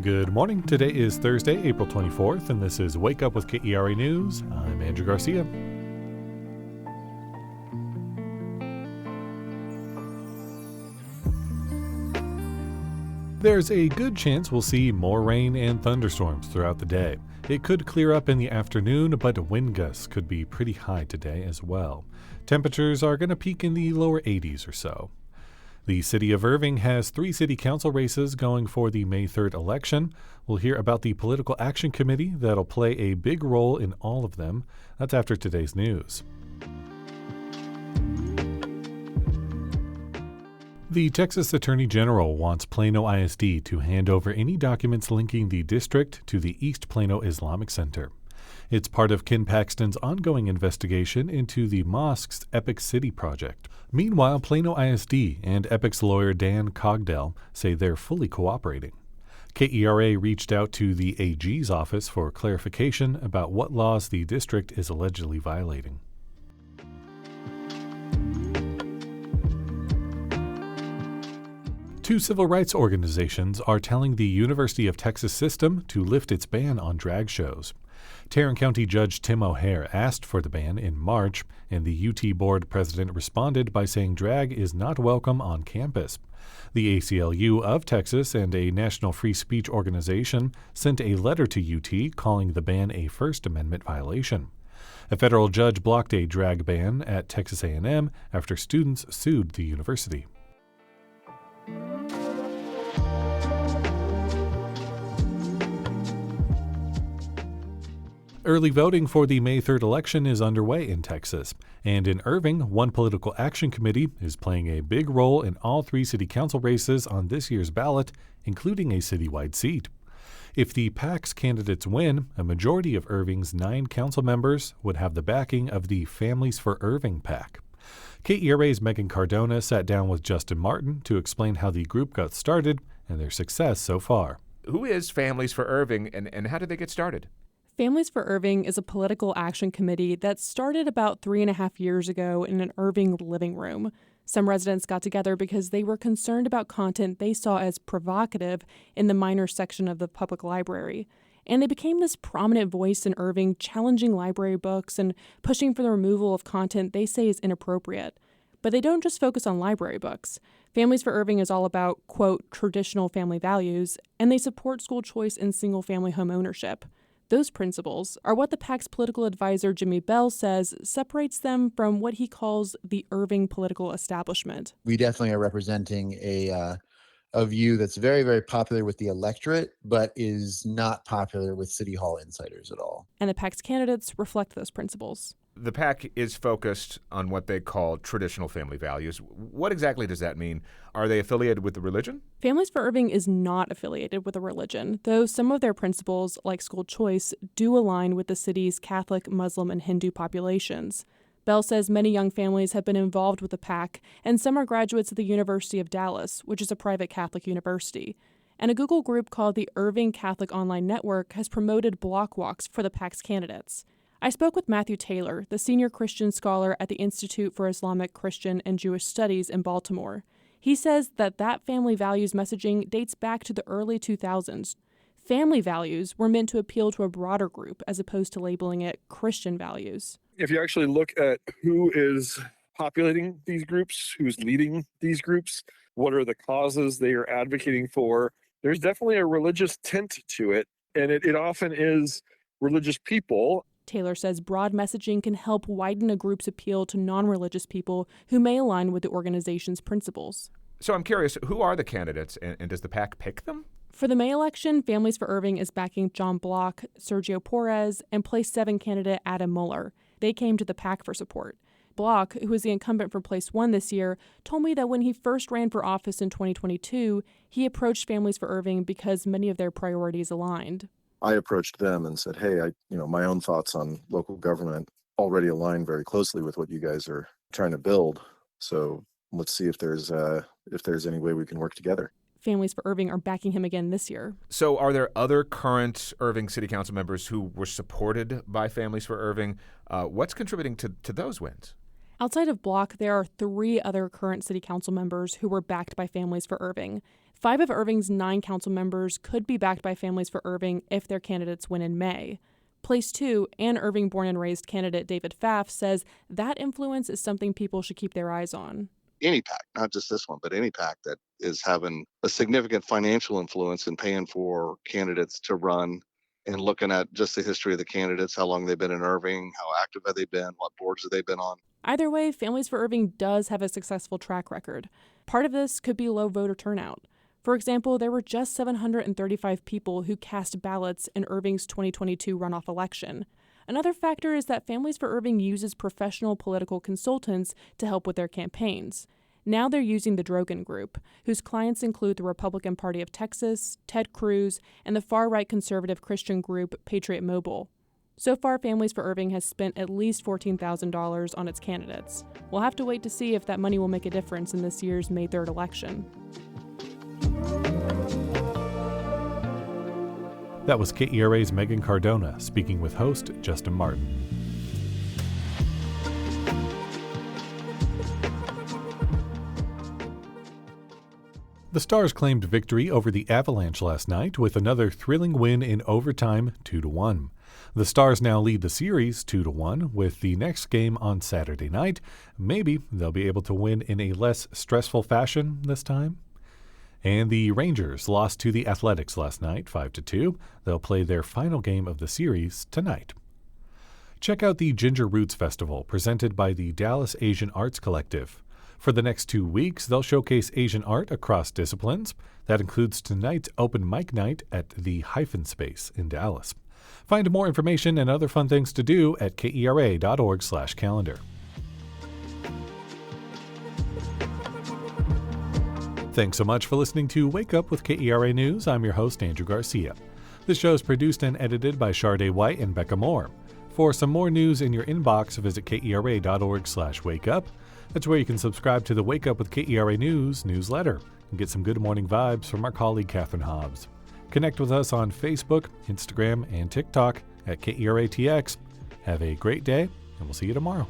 Good morning. Today is Thursday, April 24th, and this is Wake Up with KERA News. I'm Andrew Garcia. There's a good chance we'll see more rain and thunderstorms throughout the day. It could clear up in the afternoon, but wind gusts could be pretty high today as well. Temperatures are going to peak in the lower 80s or so. The city of Irving has 3 city council races going for the May 3rd election. We'll hear about the political action committee that'll play a big role in all of them. That's after today's news. The Texas Attorney General wants Plano ISD to hand over any documents linking the district to the East Plano Islamic Center. It's part of Ken Paxton's ongoing investigation into the mosque's Epic City project. Meanwhile, Plano ISD and Epic's lawyer Dan Cogdell say they're fully cooperating. KERA reached out to the AG's office for clarification about what laws the district is allegedly violating. Two civil rights organizations are telling the University of Texas system to lift its ban on drag shows. Tarrant County Judge Tim O'Hare asked for the ban in March, and the UT board president responded by saying drag is not welcome on campus. The ACLU of Texas and a national free speech organization sent a letter to UT calling the ban a First Amendment violation. A federal judge blocked a drag ban at Texas A&M after students sued the university. Early voting for the May 3rd election is underway in Texas, and in Irving, one political action committee is playing a big role in all 3 city council races on this year's ballot, including a citywide seat. If the PAC's candidates win, a majority of Irving's 9 council members would have the backing of the Families for Irving PAC. KERA's Megan Cardona sat down with Justin Martin to explain how the group got started and their success so far. Who is Families for Irving, and how did they get started? Families for Irving is a political action committee that started about 3.5 years ago in an Irving living room. Some residents got together because they were concerned about content they saw as provocative in the minor section of the public library. And they became this prominent voice in Irving, challenging library books and pushing for the removal of content they say is inappropriate. But they don't just focus on library books. Families for Irving is all about, quote, traditional family values, and they support school choice and single-family home ownership. Those principles are what the PAC's political advisor Jimmy Bell says separates them from what he calls the Irving political establishment. We definitely are representing a view that's very, very popular with the electorate, but is not popular with City Hall insiders at all. And the PAC's candidates reflect those principles. The PAC is focused on what they call traditional family values. What exactly does that mean? Are they affiliated with the religion? Families for Irving is not affiliated with a religion, though some of their principles, like school choice, do align with the city's Catholic, Muslim, and Hindu populations. Bell says many young families have been involved with the PAC, and some are graduates of the University of Dallas, which is a private Catholic university. And a Google group called the Irving Catholic Online Network has promoted block walks for the PAC's candidates. I spoke with Matthew Taylor, the senior Christian scholar at the Institute for Islamic, Christian, and Jewish Studies in Baltimore. He says that family values messaging dates back to the early 2000s. Family values were meant to appeal to a broader group as opposed to labeling it Christian values. If you actually look at who is populating these groups, who's leading these groups, what are the causes they are advocating for, there's definitely a religious tint to it, and it often is religious people. Taylor says broad messaging can help widen a group's appeal to non-religious people who may align with the organization's principles. So I'm curious, who are the candidates, and does the PAC pick them? For the May election, Families for Irving is backing John Block, Sergio Perez, and Place 7 candidate Adam Mueller. They came to the PAC for support. Block, who was the incumbent for Place 1 this year, told me that when he first ran for office in 2022, he approached Families for Irving because many of their priorities aligned. I approached them and said, hey, my own thoughts on local government already align very closely with what you guys are trying to build. So let's see if there's any way we can work together. Families for Irving are backing him again this year. So are there other current Irving City Council members who were supported by Families for Irving? What's contributing to those wins? Outside of Block, there are 3 other current city council members who were backed by Families for Irving. 5 of Irving's 9 council members could be backed by Families for Irving if their candidates win in May. Place 2 and Irving born and raised candidate David Pfaff says that influence is something people should keep their eyes on. Any PAC, not just this one, but any PAC that is having a significant financial influence in paying for candidates to run and looking at just the history of the candidates, how long they've been in Irving, how active have they been, what boards have they been on. Either way, Families for Irving does have a successful track record. Part of this could be low voter turnout. For example, there were just 735 people who cast ballots in Irving's 2022 runoff election. Another factor is that Families for Irving uses professional political consultants to help with their campaigns. Now they're using the Drogan Group, whose clients include the Republican Party of Texas, Ted Cruz, and the far-right conservative Christian group Patriot Mobile. So far, Families for Irving has spent at least $14,000 on its candidates. We'll have to wait to see if that money will make a difference in this year's May 3rd election. That was KERA's Megan Cardona speaking with host Justin Martin. The Stars claimed victory over the Avalanche last night with another thrilling win in overtime 2-1. The Stars now lead the series 2-1 with the next game on Saturday night. Maybe they'll be able to win in a less stressful fashion this time. And the Rangers lost to the Athletics last night 5-2. They'll play their final game of the series tonight. Check out the Ginger Roots Festival presented by the Dallas Asian Arts Collective. For the next 2 weeks, they'll showcase Asian art across disciplines. That includes tonight's open mic night at the Hyphen Space in Dallas. Find more information and other fun things to do at kera.org/calendar. Thanks so much for listening to Wake Up with KERA News. I'm your host, Andrew Garcia. This show is produced and edited by Shardae White and Bekah Morr. For some more news in your inbox, visit kera.org/wakeup. That's where you can subscribe to the Wake Up with KERA News newsletter and get some good morning vibes from our colleague Catherine Hobbs. Connect with us on Facebook, Instagram, and TikTok at KERATX. Have a great day, and we'll see you tomorrow.